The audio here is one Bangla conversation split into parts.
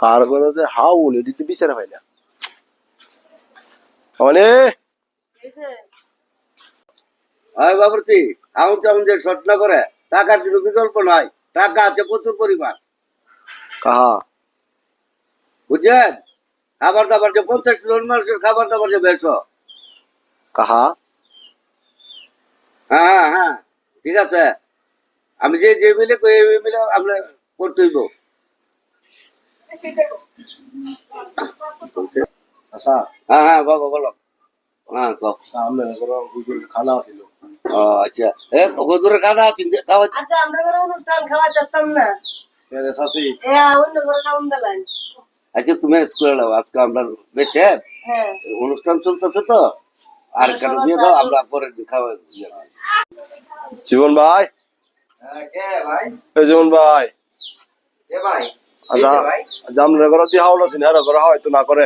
কার করে যে হাউল এটি বিচারে হয় না অনেক বাবুর্চি এখন তেমন যে শর্ট না করে টাকার কোনো বিকল্প নাই, টাকা আছে প্রচুর পরিমাণ, কাহা বুঝছেন? খাবার দাবার যে 50 জন মানুষের খাবার দাবার যে বেশ, কাহা হ্যাঁ হ্যাঁ হ্যাঁ ঠিক আছে, আমি যে যে মিলে কই এই মিলে আমরা করতে হইব। আচ্ছা হ্যাঁ হ্যাঁ বাবা বলো, হ্যাঁ কও। সামনে হুজুর খানা ছিল ও আচ্ছা, কদুরের খানা আছে খাওয়া। আচ্ছা আমরা করে অনুষ্ঠান খাওয়া যেতাম না, এরে সাসি অন্য করে খাওয়ান দিলেন। আচ্ছা তুমি স্কুলে নাও, আজকে আমরা বেশি হ্যাঁ অনুষ্ঠান চলতেছে তো, আর কেন দিয়ে দাও, আমরা পরে খাওয়া। জীবন ভাই কে ভাই? এই জীবন ভাই কে ভাই? আচ্ছা জামনে করে দিয়ে হাওলা ছিল আর করে হয়তো না করে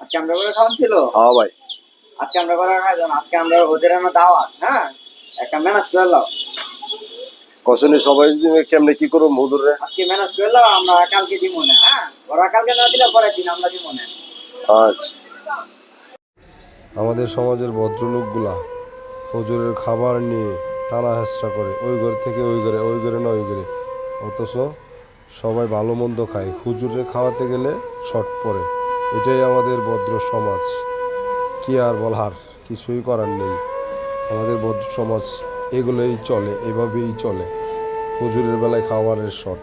আজকে আমরা করে খাওয়ান ছিল। হ্যাঁ ভাই আজকে আমরা করে খাওয়ান, আজকে আমরা ওদের আমার দাওয়াত, হ্যাঁ একটা ম্যানেজ করে নাও। কসনি সবাই কেমনে কি করব হুজুর রে আজকে ম্যানেজ করে নাও, আমরা কালকে দিব না, হ্যাঁ ওরা কালকে না দিলে পরের দিন আমরা দিব না। আচ্ছা আমাদের সমাজের ভদ্রলোকগুলা হুজুরের খাবার নিয়ে টানা হেঁচড়া করে ওই ঘর থেকে ওই ঘরে, ওই ঘরে না ওই ঘরে, অথচ সবাই ভালো মন্দ খায়, হুজুরে খাওয়াতে গেলে শর্ট পড়ে। এটাই আমাদের ভদ্র সমাজ, কি আর বলার, কিছুই করার নেই। আমাদের ভদ্র সমাজ এগুলোই চলে, এভাবেই চলে। হুজুরের বেলায় খাবারের শর্ট।